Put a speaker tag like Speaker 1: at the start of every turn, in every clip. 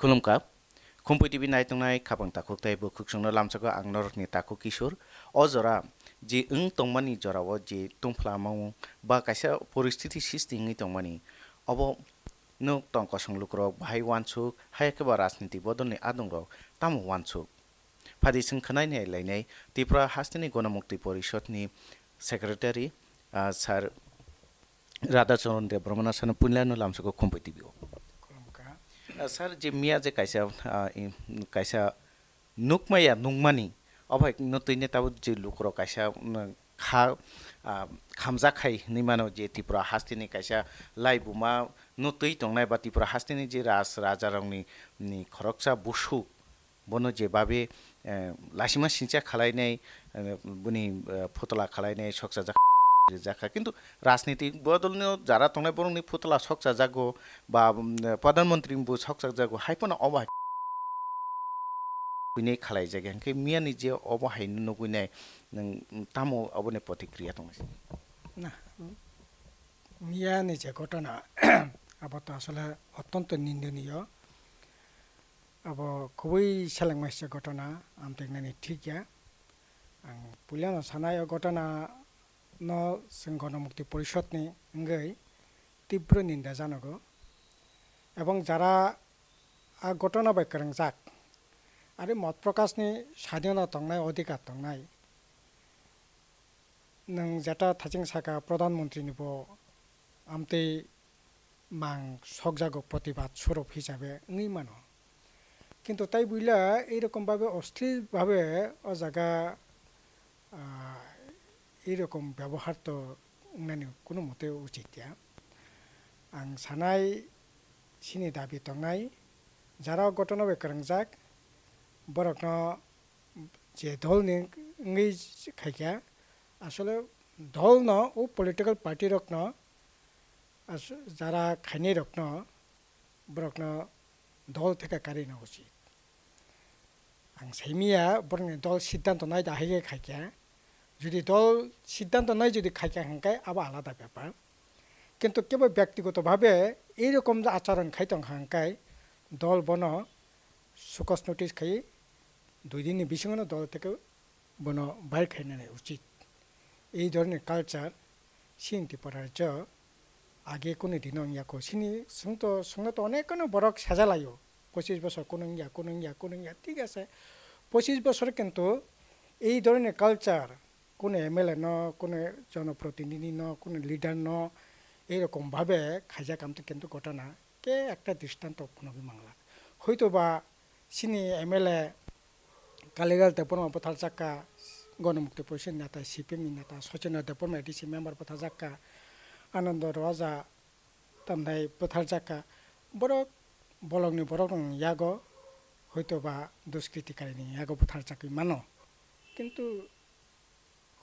Speaker 1: खुलुमका Khumpui TV नायतंनाय खाबां ताखुकथाय bo khukchungno lamchago ang norokni taku kishor o jora je tongmani jorao je tungflamao ba kaisa poristiti sisti ngi tongmani obo no tongkosong lukrok bahai wansuk hayakeba rajniti bodolni adongrok tamo wansuk phadi singkhanai nei lainai Tripura hastini Ganamukti Porishadni Secretary Sir Radha Charan Debbarma sana punlano lamchago Khumpui TV Sir je mia je kaisa nukmaya nungmani obai no tuine tabu je lukro kaisa khamja khai nimano je Tripura hastini kaisa laibuma no tui tongnai ba Tripura hastini je raja rongni ni khoroksa busu bono je babe lasima sincha khalainai buni photla khalainai soksa jaka কিন্তু রাজনীতি বদলনিও যারা তংনাই বরংনি ফুতলা সকসা জাগো বা প্রধানমন্ত্রী বু সকসা জাগো হাইপনা অবাই কুইনে খালাই জাগে হাंखे मियानि जे अबहाय नुगुइनाय नों तामो अबने प्रतिक्रिया दंस
Speaker 2: না মিয়ানি যে ঘটনা আবার আসলে অত্যন্ত নিন্দনীয় আবার খুবই সালাংমাইছে ঘটনা আমতেগনানি ঠিকয়া আং পুলিয়ানো সানায় ঘটনা no जों गणमुक्ति परिषदनि ओंगै तीव्र निन्दा जानांगौ এবং যারা ঘটনা বাইকারং যাক আরে মত প্রকাশনি স্বাধীনতা দंनाय অধিকার দंनाय नों যেটা থাচিং সাকা প্রধানমন্ত্রীনিবো আমতে মাং সকজাগো প্রতিবাদ স্বরূপ হিসাবে ওই মানো কিন্তু তাই বুইলা এইরকম ভাবে অস্থির ভাবে ও জায়গা এইরকম ব্যবহার তো মানে কোনো মতে উচিত আং সানাই সিনি দাবি দंनाय যারা ঘটনা বেকারং যাক বরকন যে দল নিঙ্গি খাইকা আসলে দল ন ও পলিটিক্যাল পার্টি রকন যারা খাইনি রকন বরকন দল থেকে কারি না উচিত আং সাইমিয়া বরং দল সিদ্ধান্ত নাই দাহাইগে খাইকা যদি দল সিদ্ধান্ত নয় যদি খাইকা হাঙ্কায় আবার আলাদা ব্যাপার কিন্তু কেবল ব্যক্তিগতভাবে এইরকম যে আচরণ খাইতং হাঙ্কায় দল বন সুকস নোটিস খাই 2 দিনের বিসঙ্গন দল থেকে বন বাইর খাইনানে উচিত এই ধরনের কালচার সিনতি পরার্য আগে কোনো দিন ইয়াকো সিনি সঙ্গে তো অনেক কোনো বরক সাজালাইও 25 বছর কোনো ইয়া ঠিক আছে 25 বছর কিন্তু এই ধরনের কালচার কোনো এমএলএ ন কোনো জনপ্রতিনিধি ন কোনো লিডার ন এইরকম ভাবে খাইজা কামতে কিন্তু ঘটনা কে একটা দৃষ্টান্ত কোনো বাংলা হয়তো বা সিনি এমএলএ কালিগাল দেববর্মা পথাল চাক্কা গণমুক্তি পরিষদ নেতা সিপিএম নেতা সচিন দেববর্মা এডিসি মেম্বার পথাল চাক্কা আনন্দ রাজা তামদাই পথাল চাক্কা বরক বলংনি বরক ইয়াগো হয়তো বা দুষ্কৃতিকারিনী ইয়াগো পথাল চাকরি মানো কিন্তু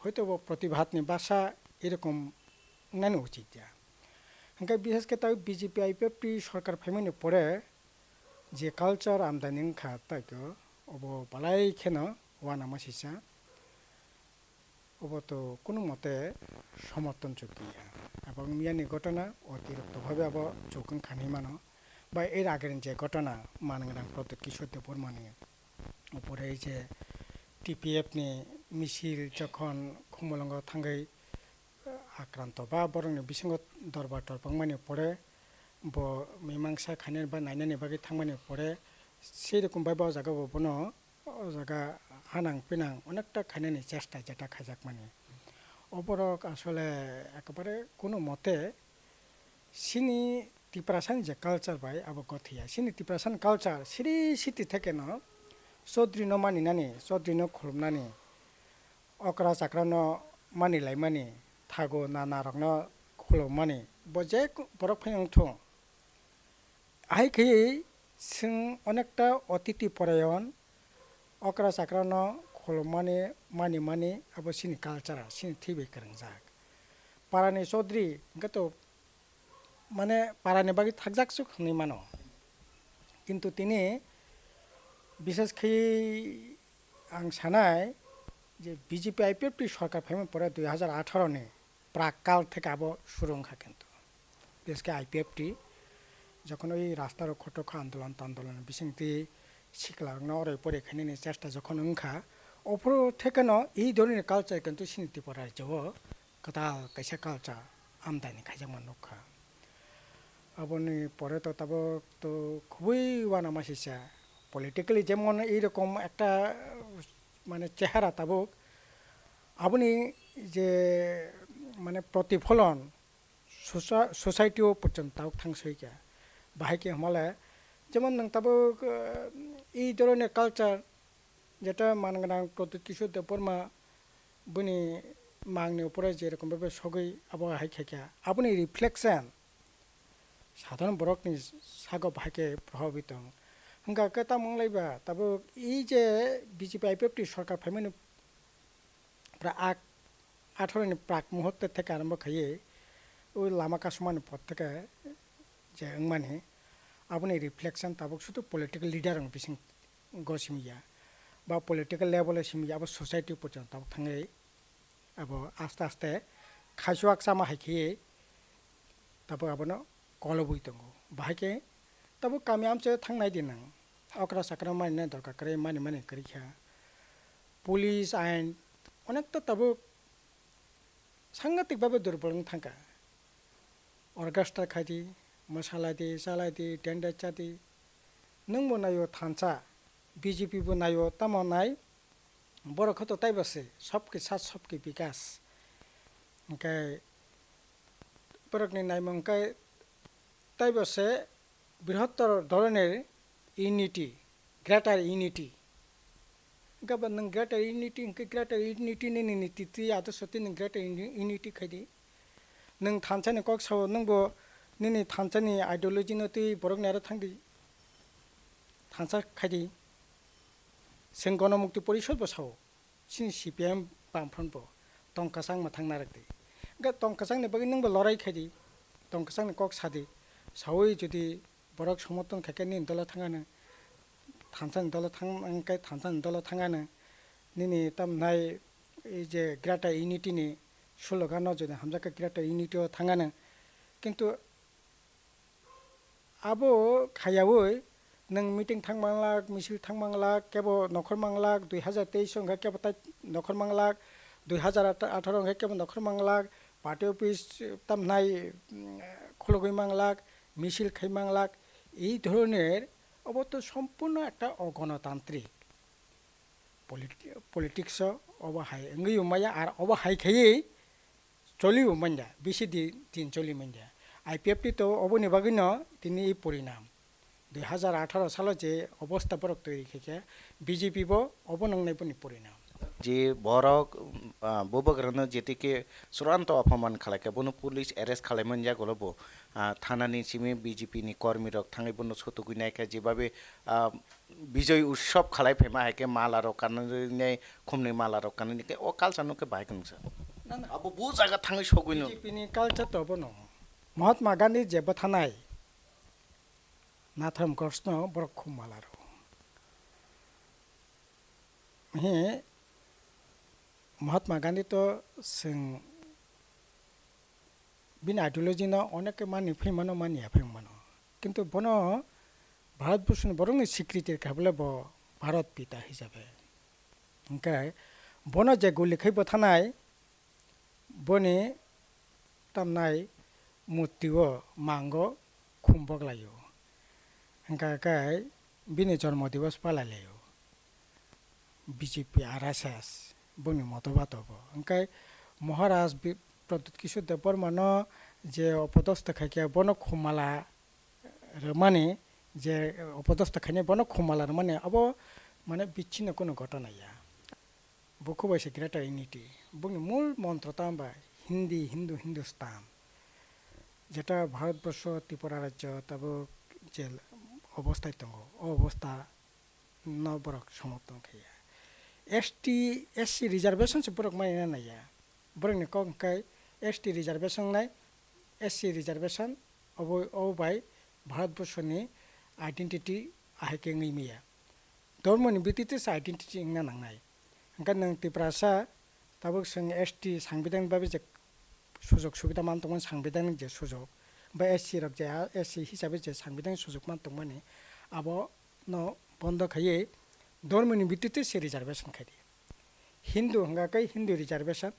Speaker 2: হয়তো প্রতিবাদনি ভাষা এরকম নানো উচিত হাঙ্কাই বিশেষ করে তাই বিজেপি আইপিএফটি সরকার ফেমানি পরে যে কালচার আমদানি খা তাইকে অব বালাই খেন ওয়ানা মাসিসা অব তো কোনো মতে সমর্থনযোগ্য এবং মিয়ানি ঘটনা অতিরিক্তভাবে আবার চৌকন খানি মানো বা এর আগের যে ঘটনা মানগাং প্রদীপ কিশোর দেববর্মানি উপরে এই যে টিপিএফনি মিছিল যখন খুমলঙ্গ থাঙ্গাই আক্রান্ত বা বরং বিসঙ্গ দরবার টরপাংমানি পরে ব মীমাংসা খানের বা নাইনানি বাকি থাংমানি পরে সেই রকম ভাবে জায়গা বন জায়গা হানাং পিনাং অনেকটা খাইনানি চেষ্টা যেটা খাইজাক মানে অপরক আসলে একেবারে কোনো মতে সিনি ত্রিপুরাসান যে কালচার বাই আবার গথিয়া সিনি ত্রিপুরাসান কালচার সিরি সিটি থেকে ন চৌধুরী ন মানিনানি চৌধুরী ন খুলুমনানি অকরা চাকরা ন মানিলাই মানি থাগো নানা রক ন খুলুমমানি বজে বরক ফাইং থুং আই খেয়ে जों অনেকটা অতিথি পরায়ণ অকরা চাকরা ন খুলুমমানি মানি আবার সিনি কালচারা সিনি থিবে কারং যাক পারানি চৌধুরী তো মানে পারানি বাকি থাকজাকসুক নি মানো কিন্তু তিনি বিশেষ করে আং সানাই যে বিজেপি আইপিএফটি সরকার ফেমে পরে 2018 নে প্রাককাল থেকে আবার শুরু কিন্তু বিশেষ করে আইপিএফটি যখন ওই রাস্তার খটকা আন্দোলন বিসিংতি শিখলাংনো ওরে পরীক্ষানি চেষ্টা যখন ওংখা অপর থেকে এই ধরনের কালচার কিন্তু সিনিতি পড়ার যে কদাল কাইসা কালচার আমদানি খাইজামান নখা আপনি পরে তো তাবো তো খুবই ওয়ানা মাসিসা পলিটিক্যালি যেমন এইরকম একটা মানে চেহারা তাবুক আপনি যে মানে প্রতিফলন সোসাইটিও পর্যন্ত তাও থাংসইকা বাহাইকে হমালে যেমন নং তাবুক এই ধরনের কালচার যেটা মানগানাং প্রদ্যুৎ কিশোর দেববর্মা বনি মাংনি উপরে যেরকমভাবে সগৈ আবহাওয়া হাইখাইকা আপনি রিফ্লেকশন সাধারণ বরকনি সাগো বাহাইকে প্রভাবিত হংকা কেতা মংলাইবা তাবো এই যে বিজেপি আইপিএফটি সরকার ফাইমানি প্রায় 18 প্রাক মুহূর্ত থেকে আরম্ভ খাইয়ে ওই লামা কাসমান পর থেকে যে মানে আপনি রিফ্লেকশন তাবো শুধু পলিটিক্যাল লিডার বিসিং গসিমিয়া বা পলিটিক্যাল লেভেলে সিমিয়া আবার সোসাইটি পর্যন্ত তাবো थाङै अब आस्ते आस्ते खाइसुआक सामा हाइखिए तब आबनो कलबुइ दंगो बाहायके तब कामी आमचे थांनाय दिनां अकरा साकरा मानिनाय दरकार करे मानि करिखा पुलिस आइन अनेकटा तब सांगतिकभाবে दुर्बल थांका अर्केस्ट्रा खाइदि मोसालायदि सालायदि टेन्डेट चादि नोंबो नायो थानसा बीजेपी बो नायो तामो नाय बड़ खत ताइबासे सबके साथ सबके विकास ओंखाय बरकनि नायमंखाय ताइबासे बृहत्तर धरनेर इउनिटी ग्रेटार इउनिटी गाबोन नों ग्रेटार इउनिटी नि नीति आदर्शति नों ग्रेटार इउनिटी खायदि नों थानसानि कक साव नोंबो निनि थानसानि आइडियोलॉजी नति बरकनि आरो थांदि थानसा खायदि जों गणमुक्ति परिषद बसाव सिनि सिपिएम बामफ्रोमबो टंकासां माथां नारकदि गा टंकासांनि बागै नोंबो लड़ाई खायदि टंकासांनि कक सादि सावै जुदि बरक समर्थन खायखानि दला थाङानो थानसानि दला थांखाय थानसानि दला थाङानो निनि तामनाय এই যে গ্রেটার ইউনিটিनि स्लोगानाव जुदि हामजाखा ग्रेटार इउनिटियाव थाङानो किन्तु आबो खायावै नों मिटिं थांमांलाक मिছিল थांमांलाक केबो नखर मांलाक 2023 संगा केबो ताइ नखर मांलाक 2018 संगा केबो नखर मांलाक पार्टी अफिस तामनाय खलगै मांलाक मिছিল खाइ मांलाक এই ধরনের অবত সম্পূর্ণ একটা অগণতান্ত্রিক পলিটিক্স অবহাই এঙ্গই উমায়া আর অবহাই খাইয়ে চলি উমাইয়া বেশি দিন চলি মাইয়া আইপিএফটি তো অবনি বাগিন তিনি এই পরিণাম 2018 সালে যে অবস্থা বরক তৈরি থেকে বিজেপি বো অবনাংনাইবনি পরিণাম
Speaker 1: যে বরক ববগ্রনো যেতিকে চূড়ান্ত অপমান খালাকে বনো পুলিশ অ্যারেস্ট খালাইমন যাগলবো থানানি সিমে বিজেপি নি কর্মীরক থাঙাই বনো সতগুইনাইকা যেভাবে বিজয় উৎসব খালাই ফেমা হাইকে মালারক কাননে খুমনি মালারক কাননে ও কালচারনকে বাইকংসা
Speaker 2: না না
Speaker 1: আবো বু জায়গা থাঙাই সগুইনো
Speaker 2: বিজেপি নি কালচার তো বনো মহাত্মা গান্ধী যেবা থানাই नाथाम कृष्ण बरक खुमालारो हे महात्मा गांधी तो जों बिन आइडियोलॉजी न अनेक मानि फैमानो मानिया फैमानो किन्तु बनो भारतबर्षनि बरंनि स्वीकृति खाबले ब भारत पिता हिसाबै ओंखाय बनो जे गुलिखै बथानाय बनि तामनाय मुर्तिओ मांगो खुम्बगलायो हंकाय बिनि जन्म दिवस पालालेयो बीजेपी आरएसएस बनि मतबाद हबो हंकाय महाराज प्रद्युत किशोर देबबर्मा न जे अपदस्थ खायके बनो खुमाला रमाने जे अपदस्थ खायने बनो खुमाला रमाने अब माने बिच्छिन्न कोनो घटना या बुखु बाइसे ग्रेटार इउनिटी बुनि मूल मंत्र तांबा हिंदी हिंदू हिंदुस्तान जेटा भारतबर्ष त्रिपुरा राज्य तब जे অবস্থায় দङ অবস্থা নবরক সমর্থন খাইয়া এসটি রিজার্ভেশন সে বরক মাইনা নাইয়া বরকনি কংকাই এসটি রিজার্ভেশন নাই এসসি রিজার্ভেশন অবাই ভারতবর্ষনি আইডেন্টিটি আহাইকে ngैमिया ধর্মনি ভিত্তিতে আইডেন্টিটি ইংনা নাंनाय ओंखाय नों त्रिपुरासा ताबुक जों एसटी सांबिधान बाबे जे सुजोग सुबिदा मान दंमोन सांबिधान जे सुजोग বা এসসি রক যে এসসি হিসাবে যে সাংবিধানিক সুযোগ মান দंमोन আবো no বন্ধ খাইয়ে ধর্মনি ভিত্তিতে সে রিজার্ভেশন খাইয়ে হিন্দু হंगाकै হিন্দু রিজার্ভেশন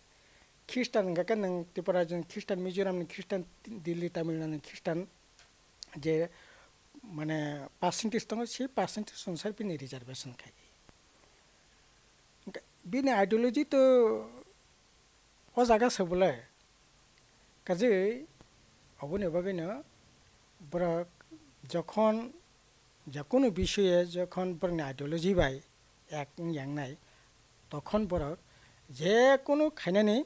Speaker 2: খ্রিস্টান হंगाकै नों त्रिपुरा जों খ্রিস্টান মিজোরামनि খ্রিস্টাन दिल्ली तामिलनाडुनि খ্রিস্টাन যে মানে পার্সেন্টেজ दङ সেই পার্সেন্টেজ অনুসারে বিনি রিজার্ভেশন খাইয়ে বিনি আইডিওলজি তো ও জায়গা সবলে কাজে অবনে বাগैनो বরক যখন যে কোনো বিষয়ে যখন বরনি আইডিওলজি বাই এক ইয়াংনাই তখন বরক যে কোনো খাইনানি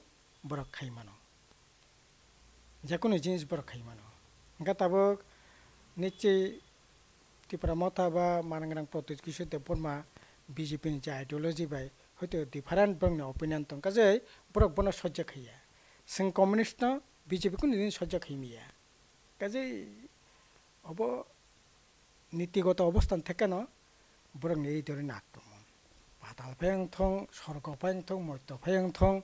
Speaker 2: বরক খাইমানো যে কোনো জিনিস বরক খাইমানো গা তাবক নিশ্চয় ত্রিপুরা মথা বা মানাংরাং প্রত্যেক কিছু দেববর্মা বিজেপি नि যে আইডিওলজি বাই হয়তো ডিফারেন্ট বরনি অপিনিয়ন দं কাজে বরক বন সহ্য খাইয়া जों कम्युनिस्ट বিজেপি को নিদিন সহ্য খাইমিয়া কাজে অব নীতিগত অবস্থান থেকে না বরং এই ধরনের আক্রমণ পাতাল ফায়াং থং স্বর্গ ফায়াং থং মধ্য ফায়াং থং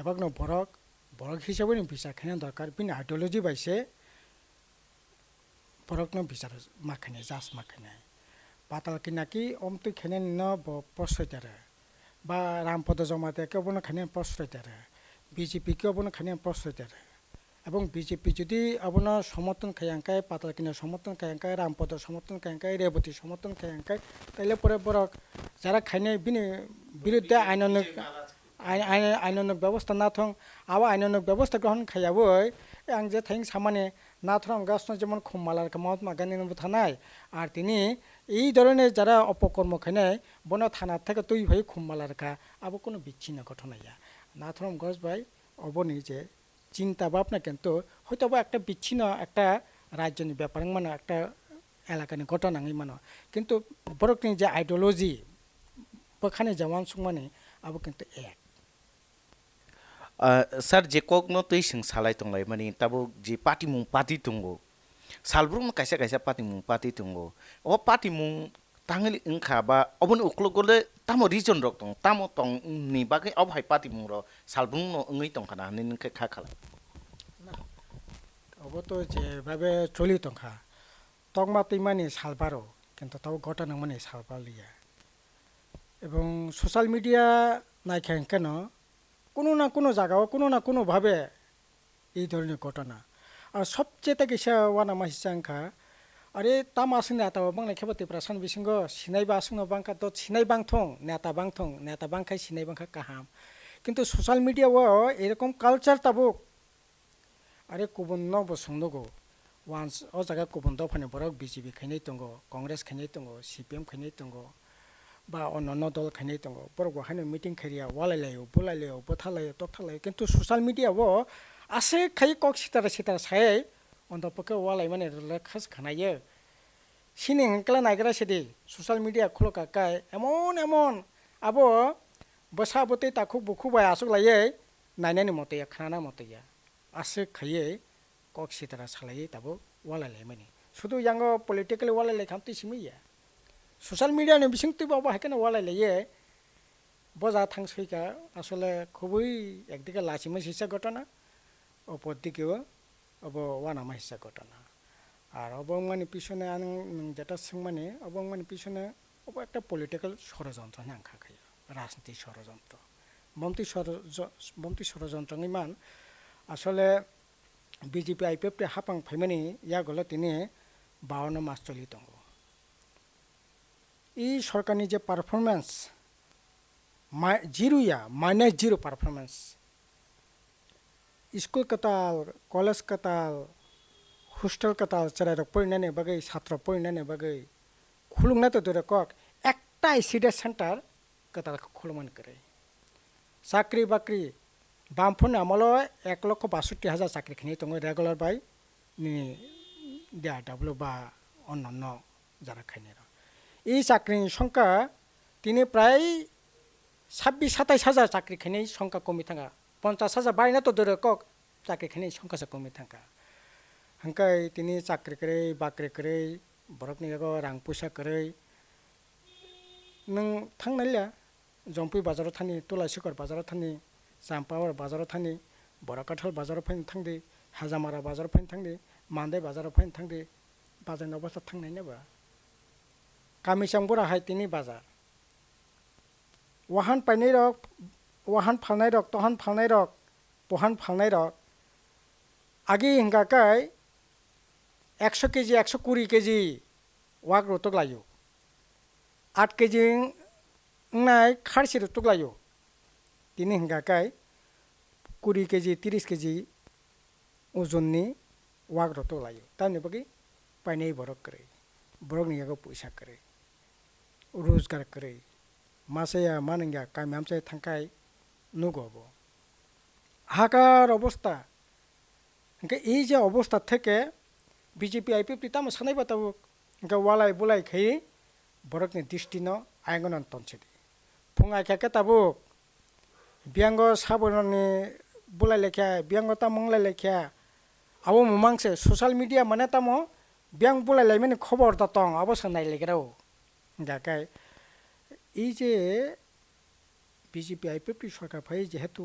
Speaker 2: এবাক না বরক বরক হিসাবে বিচার খাইনা দরকার বিন আইডিওলজি বাইছে বরক না বিচার মাখানে জাস মাখানে পাতাল কি নাকি অমতুই খাইনা ন প্রশ্রয় দেরে বা রামপদ জমাতে কেউ না খাইনা প্রশ্রয় দেরে বিজেপি কেউ না খাইনা প্রশ্রয় দেরে এবং বিজেপি যদি আপনার সমর্থন খাইয়াঙ্কায় পাতাল কিনা সমর্থন খাইয়াঙ্কায় রামপদ সমর্থন খাইয়াঙ্কায় রেবতী সমর্থন খাইয়াঙ্কায় তাইলে পরে বরক যারা খাইনে বিনি বিরুদ্ধে আইনানুক ব্যবস্থা না থং আবার আইনানুক ব্যবস্থা গ্রহণ খাইয়াবই আং যে থাইং সামানে না থং গাছন যেমন খুম্মালার মহাত্মা গান্ধী থানায় আর তিনি এই ধরনের যারা অপকর্ম খাইনায় বন থানার থেকে তৈ হয়ে খুম্মালার কা আবার কোনো বিচ্ছিন্ন ঘটনা ইয়া না থম গছ ভাই অবনি যে চিন্তা ভাবনা কিন্তু হয়তো বা একটা বিচ্ছিন্ন একটা রাজ্যনি ব্যাপার মানে একটা এলাকানি ঘটনা মানে কিন্তু বরকনি যে আইডিওলজি বখানে যেমন মানে আবো কিন্তু এক
Speaker 1: স্যার যে কগ্ন তৈ সিং সালাই তংলাই মানে তাবো যে পাটিমুং পাতি তুঙ্গো সালব্রুং কাইসা কাইসা পাটিমুং পাতি তুঙ্গো ও পাটিমুং তাঙলি ওংখা বা অবন উকলগলে তামো রিজন রক দं তামো তং नि बागै अबहाय पाटिमुं र सालब्रुं न ओङै तंखाना हानि नोंखे खा खाला
Speaker 2: অবো তো যেভাবে চলি তংখা তংমা তৈমানি সালবারো কিন্তু তাও ঘটনা মানে সালবালিয়া এবং সোশ্যাল মিডিয়া নাইখান কেন কোনো না কোনো জায়গাও কোনো না কোনোভাবে এই ধরনের ঘটনা আর সবচেয়ে গেছে ওয়ানা মাহিসাংখা আরে তাম আসুন নেতা বাংলায় খেবতে প্রাসান বিসঙ্গ সিনাইবা আসুন বাংখা তো সিনাই বাংথং নেতা বাংখাই সিনাই বাংখা কাহাম কিন্তু সোশ্যাল মিডিয়াও এরকম কালচার তাবুক আরে কুবন বসংনগো ওয়ান্স ও জায়গা কুবন দফানে বরক বিজেপি খাইনাই দङ কংগ্রেস খাইনাই दङ সিপিএম খাইনাই दङ বা অন্যান্য দল খাইনাই दङ বরক হানে মিটিং খাইয়া ওয়ালাইলাयो বুলাইলাयो বথালাयो তথালাयो কিন্তু সোশ্যাল মিডিয়াও আছে খাই কক সিতারা সাই অন্তপক্ষে ওয়ালাই মানে লেখাস খানাইयो সিনে হেंकला নাইগরা সেদি সোশ্যাল মিডিয়া খুলকা কাই এমন আবো বসাবতে তাকু বুকুবাই আসুক লাইयै নাইনানি মতैया খানা মতैया আছে খাইয়ে কক সিতারা সালাইयै তাবো ওয়ালাইলাই মানে শুধু ইয়াঙ্গো পলিটিক্যালি ওয়ালাইলাই খামতি সিমিয়া সোশ্যাল মিডিয়া নে বিসিং তুই বাবা হাকেনা ওয়ালাইলাইয়ে বজা থাংসইকা আসলে খুবই একদিকে লাচিমা হিসা ঘটনা অপরদিকেও অব ওয়ানামা হিসা ঘটনা আর অবংমানি পিছনে আং যেটা মানে অবংমানি পিছনে অব একটা পলিটিক্যাল ষড়যন্ত্র নাংখা খাইয়া রাজনীতি ষড়যন্ত্র মন্ত্রী ষড়যন্ত্র ইমান আসলে বিজেপি আইপিএফ হাপাং ফাইমানি ইয়াগল তিনি 52 মাস চলি দङ এই সরকারনি যে পারফরমেন্স -0 পারফরমেন্স স্কুল कताल कलेज कताल हस्टेल कताल चराय पढ़ने बागै छात्र पढ़ने बागै खुलुंगना तो दूर कक একটা आईसीडी सेंटर कताल खुलमान करे चाकरी बाकरी बामफोरनि आमलो 1,62,000 चाकरी खिनि दङ रेगुलार बाय नि DRW বা অন্যান্য যারা খাইনেরা এই চাকরির সংখ্যা তিনি প্রায় 26-27,000 চাকরি খাইনি সংখ্যা কমি থাকা 50,000 বাড়িনা তো দূরে কক চাকরি খাইনি সংখ্যাসা কমি থাকা হাঙ্কাই তিনি চাকরি করে বাকরি করে বরফনি রাং পয়সা করে नों थांनायला जम्पी बाजाराव थानि तुलासिगर बाजाराव थानि जाम्पावर बाजाराव थानि बराकाठल बाजाराव फैनो थांदे हाजामारा बाजाराव फैनो थांदो मान्दाय बाजाराव फैनो थांदो बाजारनि अबस्था थांनाय नाबा गामिसां बराहाय तिनि बाजार वाहान पाइनाय रक वाहान फालनाय रक तहान फालनाय रक बहान फालनाय रक आगे हिंगाकाय 100 केजी 120 केजी वाक रोतक लायो 8 केजी नाय खारसि रोतक लायो तिनि हिंगाकाय 20 केजी 30 केजी ओजननि वाक रोतक लायो तानि बागै पाइनाय बरक करे बरक नियागो पैसा करे रोजगार करे मासेया मानंगा कामियामसे थांखाय नुगबो हाकार अबस्था इनके এই যে অবস্থা থেকে বিজেপি আইপিপি তাম সানাই বাতাবো ইনকে ওয়ালাই বুলাই খাই বরকনি দৃষ্টিনো আইগনন তনছেদি ফুঙাই খাকে তাবো বিয়াঙ্গ সাবরনি বুলাই লেখা বিয়াঙ্গ তা মংলাই লেখা আবো মমাংসে সোশ্যাল মিডিয়া মানে তামো বিয়াং বুলাই লাইমেনি খবর দাতং আবো সানাই লেগরাও গাকাই এই যে বিজেপি আইপিপি সরকার ফাই যেহেতু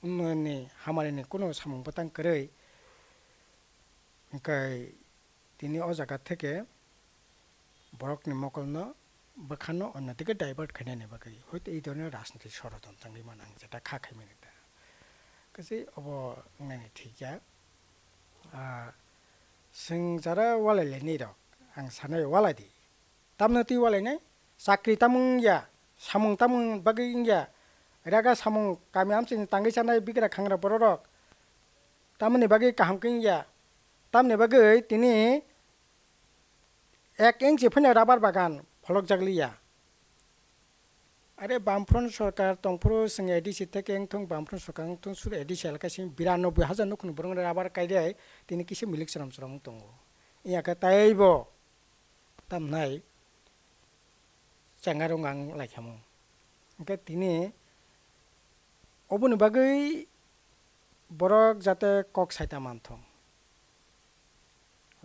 Speaker 2: উন্নয়নে হামারেনি কোনো সামং বাতাং করে ইনকাই তিনি ও জায়গা থেকে বরকনি মকলনো বখানো অন্যদিকে ডাইভার্ট খাইনাই নেবাগৈ হয়তো এই ধরনের রাজনীতি ষড়যন্ত্রই মান আং যেটা খাখাই মেনেতা কাজে অব নানি ঠিকা जों যারা ওয়ালাইলাইনি রক आं सानाय वालायदि तामनति वालायनाय साख्रि तामुं या सामुं तामुं बागै या रागा सामुं गामि आमसिनि तांगै सानाय बिग्रा खांग्रा बररक तामनि बागै काहामकिं या तामनि बागै तिनि 1 इंच फैनाय राबार बागान फलक जागलिया अरे बामफ्रन्ट सरकार तंफ्रो जों एडिसि থেকে थं बामफ्रन्ट सरकार थं सुर एडिसि अलकासि 92,000 नखुन बरं राबार कायदे तिनि किसे मिलिक सरम सरम दंगो इयाका ताइबो तामनाय चांगारं आं लायखामो ओंके तिनि अबनि बागै बरक जाते कक साइता मानथं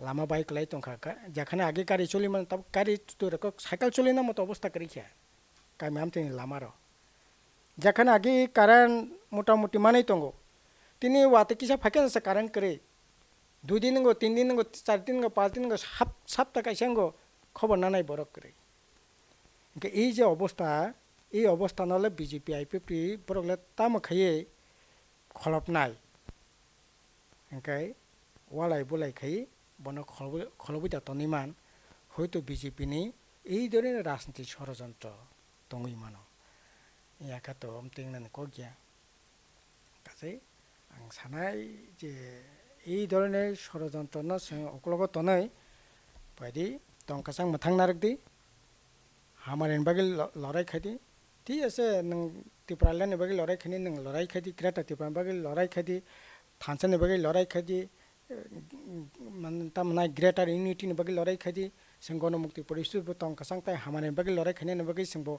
Speaker 2: लामा बाइक लाई तंखा जेखाने आगे गाड़ी चली मन तब गाड़ी तो साइकेल चली ना मत अवस्था करिखा गामि आमथिनि लामार जेखाने आगे कारेन्ट मोटामुटी मानै तंगो तिनि वाते किसा फाकेन से कारेन्ट करे 2 दिन गो 3 दिन गो 4 दिन गो 5 दिन गो सप्ताह काइसेंगो खबर नानाय बरक करे इनके এই যে অবস্থা এই অবস্থা নলে বিজেপি আইপিপি বরকলে তাম খাইয়ে খলপনাই ইনকে ওয়ালাই বলাই খাই বন খলবিতা তনিমান হয়তো বিজেপি নি এই ধরনের রাজনীতি ষড়যন্ত্র দङै মানো ইয়াকাত আমতিংনানি কগিয়া কাজে आं सानाय যে এই ধরনের ষড়যন্ত্র না অকলগ তনাই বায়দি তংকাসাং মথাং নারকদি হামারেন বাগি লড়াই খাইদি ঠিক আছে নং ত্রিপুরালানি বাগি লড়াই খাইনি নং লড়াই খাইদি গ্রেটা ত্রিপুরা বাগি লড়াই খাইদি থানসানি বাগি লড়াই খাইদি মানে তামনাই গ্রেটার ইউনিটিनि बागै लड़ाई खादी जों गणमुक्ति परिषद तंकासां ताइ हामानि बागै लड़ाई खायनि बागै जोंबो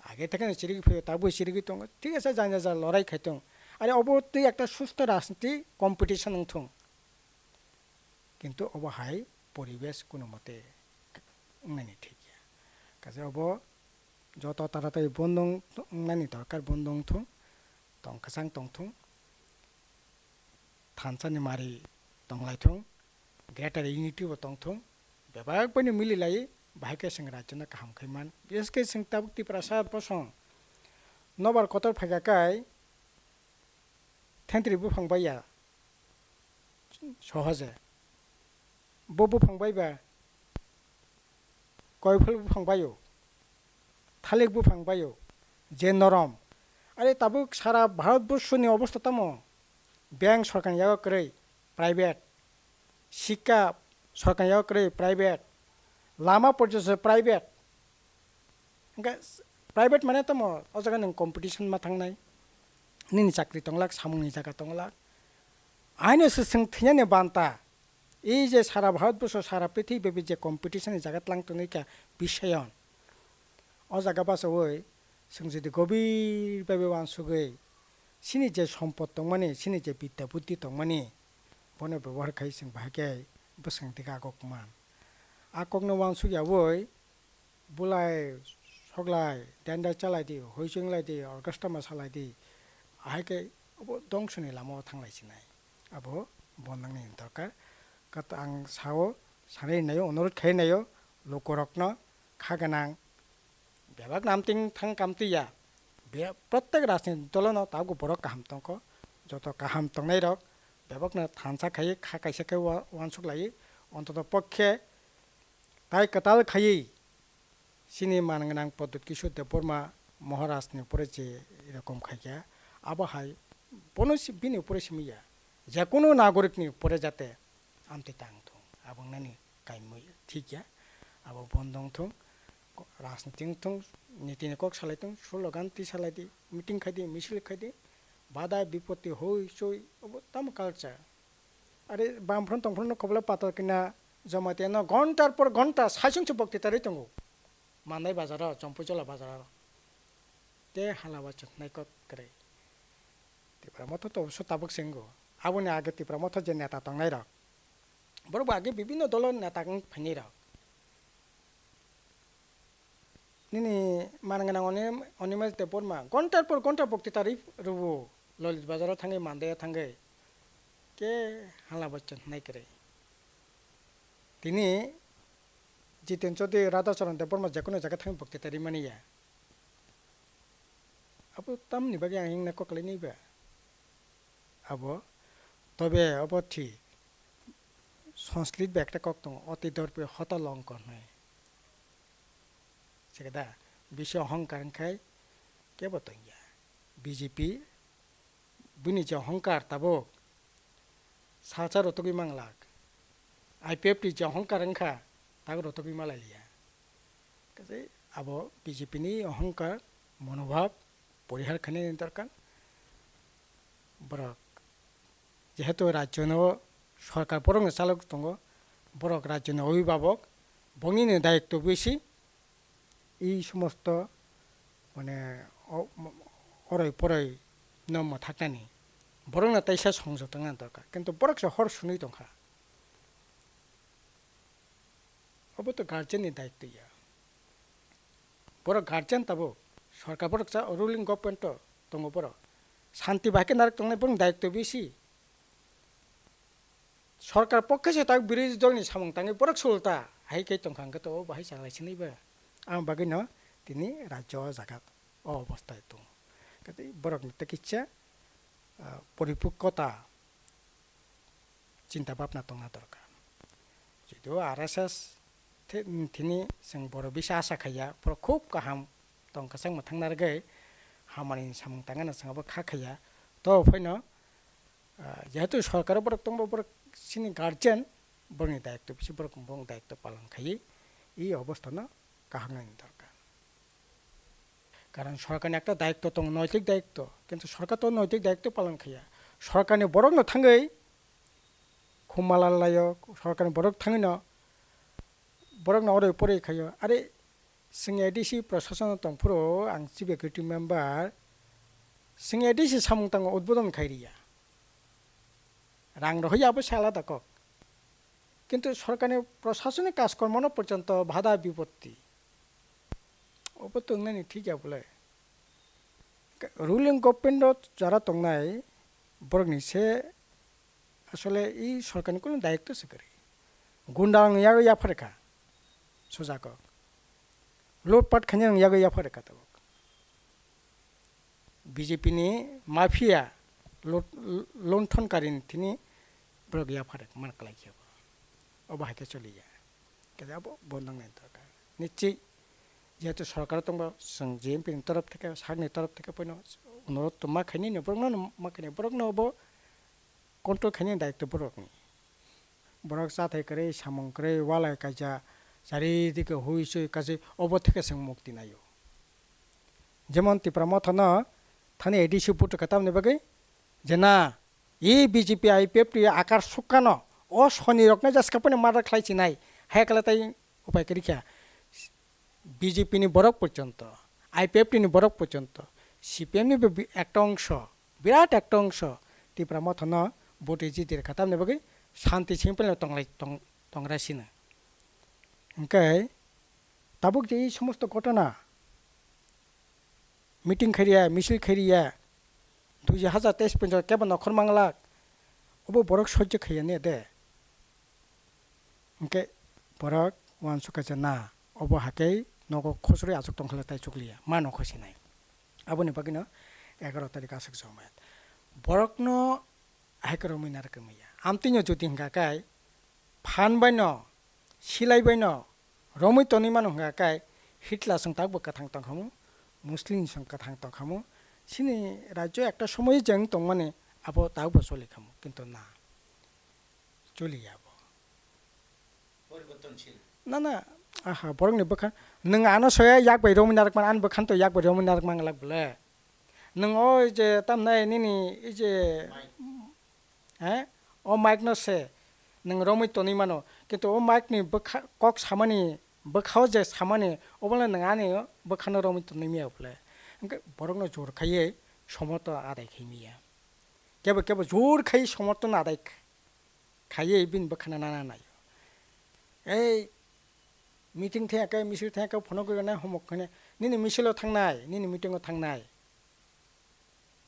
Speaker 2: आगे থেকে सिरिगि फैयो ताबो सिरिगि दङ ठीक আছে जायना जा लड़ाई खायथों आरो अबतै একটা সুস্থ রাজনীতি কম্পিটিশন नंथों কিন্তু অবহাই পরিবেশ কোনো মতে নানি ঠিক কাজে অব যত তাড়াতাড়ি বন্ধং নানি দরকার বন্ধং থং তংকাসাং তংথং थानसानि मारि तंलायथों ग्रेटार यूनिटी तंथों बेबाग पनि मिलिलाय बाहायके जों राज्यना गाहाम खैमान बिसेसके जों ताबुक त्रिपुरा बसं नबार कतर फायगाखाय थेंट्रि बुफांबाया सहजे बुफांबायबा गयफुल बुफांबायो थालिर बुफांबायो जे नरम आरे ताबुक सारा भारतबर्षनि अवस्था तामो बैंक सरकार याव करे प्राइवेट शिक्षा सरकार याव करे प्राइवेट लामा पर्यटन प्राइवेट प्राइवेट माने तम अजगा नों कम्पिटिशन मा थांनाय निनि चाकरी तंलाक सामुनि जागा तंलाक आइनो सों थैयाने बान्ता এই যে সারা ভারতবর্ষ সারা পৃথিবী যে কম্পিটিশনে জায়গা লাंतोनैका বিষয়ন অ জায়গা বাসওই जों যদি গভীরভাবে वानसुगै सिनि जे सम्पद दंमानि सिनि जे बिद्या बुद्धि दंमानि बने व्यवहार खाइ जों बाहागे बसंतिका आगकमान आगकनो वानसुगियावै बुलाय सगलाय डेन्डार चालायदि होइजोंलायदि अर्केस्ट्रा मोसालायदि आहायके अब दंसनि लामायाव थांलायसिनाय आबो বন্ধংনি দরকার কত আং সাও সানাই নাयो অনুরোধ খাই নাयो লোকরকনো খাগানাং বেবাক নামতিং থাং কামতিয়া বে প্রত্যেক রাজনীতি দলনো তাবো বড় কাহাম তংক যত কাহাম তংনাই রক বেবাকনো থানসা খাই খা কাইসা খাই ওয়ানসুক লাयो অন্তত পক্ষে তাই কাতাল খাই সিনি মানগনাং পদ্ধতি কিশোর দেববর্মা মহারাজনি উপরে যে এরকম খাইয়া আবহাই বনসি বিনি উপরে সিমিয়া যে কোনো নাগরিকনি উপরে যাতে আমতে তাং থং আবং নানি কাইমই ঠিক ya abo bondong thong রাজনীতি থং নীতি কক সালাইতং স্লোগান তি সালাইদি মিটিং খাইদি মিছিল খাইদি বাধা বিপত্তি হই সই তাম কালচার আরে বামফ্রন্ট তংফ্রন্ট কবলে পাতা কিনা জমাতে না ঘন্টার পর ঘন্টা সাইসংস বক্তৃতারই তঙ্গো মানাই বাজারাव চম্পুজলা বাজারাव তে হালাবা চতনাই কত করে তিপ্রা মত তো অবশ্য তাবুক সিংগো আবনি আগে তিপ্রা মত যে নেতা তংনাই রক বড় আগে বিভিন্ন দলের নেতা ফাইনাই রক নিনি মানগানা অনিমেল দেববর্মা ঘন্টার পর ঘন্টা বক্তৃতারই রুবো ললিত বাজারাव থাঙ্গে মানদায়া থাঙ্গে কে হালাবা চতনাই করে তিনি জিতেন যদি রাধা চরণ দেববর্মা যে কোনো জায়গা থাঙ্গে বক্তৃতারই মানিয়া আবো তামনি বাগে আং হিংনা ককলাই নিবা আবো তবে অব ঠিক সংস্কৃত ব্যাগটা কক দङ অতি দর্পে হত লঙ্কন হয় সেটা বিশ্ব অহংকার খাই কে বতঙ্গিয়া বিজেপি বুনি যে অহংকার তাবো সালসা রতগি মাংলাক আইপিএফটি যে অহংকার খা তাকে রতগি মালাইলিয়া কাজে আবো বিজেপি নি অহংকার মনোভাব পরিহার খানি দরকার বরক যেহেতু রাজ্য সরকার বরং চালক দङ বরক রাজ্যের অভিভাবক বঙ্গিনি দায়িত্ব বেশি এই সমস্ত মানে অরই পরই নম থাকনানি বরং না তাইসা সংযত দরকার কিন্তু বরকসে হর শুনি দংখা অব তো গার্জেননি দায়িত্ব ইয়া বড় গার্জেন তাবো সরকার বড় রুলিং গভর্নমেন্ট দङ বড় শান্তি বাকি নারক দংনাই বরং দায়িত্ব বেশি সরকার পক্ষে সে তাক বিরোধী দলনি সামং তাঙ্গে বরক সুলতা হাইকাই তংখাঙ্গে তো বাহাই চালাইছিনিবা আं বাকি ন তিনি রাজ্য জায়গা অবস্থায় দङ কাজে বরক নিতে পরিপক্কতা চিন্তা ভাবনা দংনা দরকার যদিও RSS তিনি जों बर' बिसा आसा खाया बर' खुब गाहाम दंखासां मोथांनारगै हामानि सामं तांगाना साङाबो खाखाया तो फैनो যেহেতু সরকার বরক দङ বরক সিনি গার্জেন বরনি দায়িত্ব বেশি বরক বং দায়িত্ব পালন খাই এই অবস্থা না কাহাঙ্গানি দরকার কারণ সরকারনি একটা দায়িত্ব দङ নৈতিক দায়িত্ব কিন্তু সরকার তো নৈতিক দায়িত্ব পালন খাইয়া সরকারনি বরক ন থাঙ্গै খুমালালায় সরকারনি বরক থাङै ন বরক না ওরে পরে খাইयो আরে जों एडिसि प्रशासन दंफोरो आं चिफ एक्जिकिउटिभ मेम्बार जों एडिसि सामं तांग उद्बोधन खाइरिया রাং রহইয়াবো আলাদা কক কিন্তু সরকারি প্রশাসনিক কাজকর্ম পর্যন্ত বাধা বিপত্তি ওপর তংনানি ঠিক বলে রুলিং গভর্নমেন্ট যারা তংনাই বরগনি সে আসলে এই সরকারি কোনো দায়িত্ব সে করে গুন্ডাং ইয়াগো ইয়াফারেকা সোজা কক লুটপাট খানিয়াং ইয়াগো ইয়াফারেকা তো বিজেপি নি মাফিয়া লুণ্ঠনকারী তিনি ব্রগ ইয়াফারেক মানকলাই খেব অবাহাইকে চলিয়া কেন বন্ধংনাই দরকার নিশ্চয়ই যেহেতু সরকার দङ जों GMP नि তরফ থেকে সাগনি তরফ থেকে পয়নো অনুরোধ তো মা খাইনি নে বরং না মা খাইনি বরং না হবো কন্ট্রোল খাইনি দায়িত্ব বরকনি বরক সাথে করে সামং করে ওয়ালাই কাজা চারিদিকে হুইসুই কাজে অব থেকে जों মুক্তি নাইও যেমন তিপ্রামথ না থানে এডিসি পুট কাতাম নেবাগে যে না এই বিজেপি IPF আকার সুকানো ও শনি রকনা জাসকাপনে মারা খাইছি নাই হায়কালা তাই উপায় করিখা বিজেপি নি বরক পর্যন্ত IPF নি বরক পর্যন্ত CPM নি একটা অংশ বিরাট একটা অংশ তিপ্রা মথন বটে জিদের খাতাম নেবাগে শান্তি সিম্পল তংরাসিনা ওকে তাবুক যে এই সমস্ত ঘটনা মিটিং খাইরিয়া মিছিল খাইরিয়া 2023 পর্যন্ত কেবল নখর মাংলাক obo borok sojjo khaya ne de hingke borok uansuka na obo hake nogo khosroi achuk tongkhala tai chukliya mano khosinai aboni bagino 11 tarik asuk jomet borokno haikromi narkamiya amtinyo joti hingkakai phanbaino silaibaino romoi tonimano hingkakai hitla song takbo kathang tongkhamu muslim song kathang tongkhamu sini rajyo ekta সময় jeng tongmani abo takbo cholikhamu kintu na chuliyabo
Speaker 1: পরিবর্তনশীল
Speaker 2: na na aha borokni bokhan nung ano soya yakbai romoi narakman an bokhan to yakbai romoi narakman lak bole nung oi je tamnai nini ei je o mic no se nung romoi tonimano kintu o mic ni bokha kok samani bokhao je samani obole nung ani bokhano romoi tonimiya bole borokno jor khaiye সমর্থন আদায় খাইমিয়া কেবল কেবল জোর খাই সমর্থন আদায় খাইয়ে বিন বখানা নানা নাই এই মিটিং থাকায় মিছিল থাকায় ফোন করে না হোমক খানে নিনি মিছিলাव थांनाय নিনি মিটিংआव थांनाय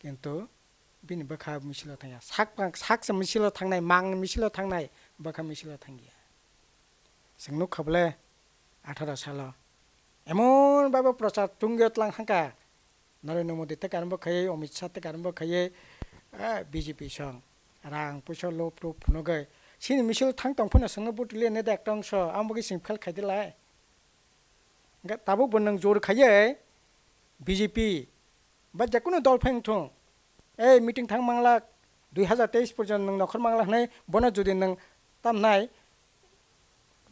Speaker 2: কিন্তু বিন বখা মিছিলাव थांया সাকসে মিছিলাव थांनाय মাং মিছিলাव थांनाय বখা মিছিলাव थांगिया जोंनो खाबले 18 साल এমন ভাবে প্রচার তুঙ্গিয়ত লাং হাঙ্কা নরেন্দ্র মোদী থেকে আরম্ভ খাইয়ে অমিত শাহ থেকে আরম্ভ খাইয়ে বিজেপি সং রাং পয়সা লোপ লোপ ফুনগৈ সিনি মিছিল থাং তংফুনা সঙ্গে বুটলি নে দে একটা অংশ আমবগি সিংফেল খাইদিলাই তাবুক বনং জোর খাইয়ে বিজেপি বা যেকোনো দল ফেংথং এই মিটিং থাং মাংলাক 2023 পর্যন্ত নং নখর মাংলাক নাই বনা যদি নং তামনাই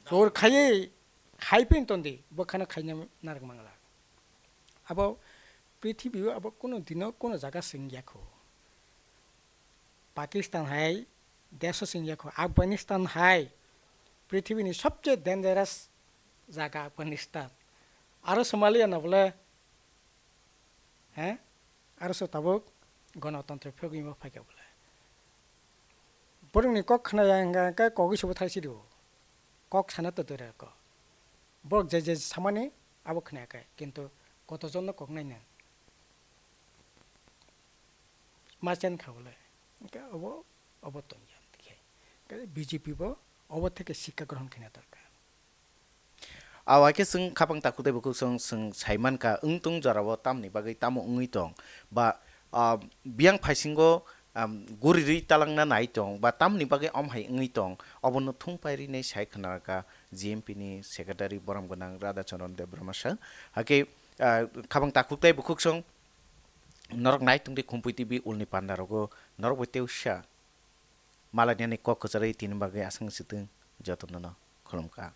Speaker 2: জোর খাইয়ে খাইপিন তন্দি বখানা খাইনা নারক মাংলাক আবো পৃথিবীও আবার কোনো দিনও কোনো জায়গা সিংয়াখো পাকিস্তান হাই দেশ সিংয়াখো আফগানিস্তান হাই পৃথিবীনি সবচেয়ে ডেঞ্জারাস জায়গা আফগানিস্তান আরো সোমালিয়া না বলে হ্যাঁ আরো তাবুক গণতন্ত্র ফেগিমো ফাইকা বলে বরংনি কক খানায়া কগিসবো থাইছি দিও কক সানা তো দরে ক বরক যে সামানি আবো খানায়াকাই কিন্তু কতজন কক নাই না মাছেন খাবলে অবো অবতন জান দেখে বিজেপি বো অবো থেকে শিক্ষা গ্রহণ কিনা দরকার
Speaker 1: awake sung khapang takute buku sung saiman ka ungtung jarawo tamni bagai tamo ungui tong ba biang phaisingo guriri talangna nai tong ba tamni bagai omhai ungui tong obono thungpairi nei sai khnaka GMP ni secretary boram gonang Radha Charan Debbarma sa hake khapang takute buku sung norok nai tungdi Khumpui TV ulni pandarogo norok beteusha malanya ni kok kocari tin bagai asang situng jatonna kholomka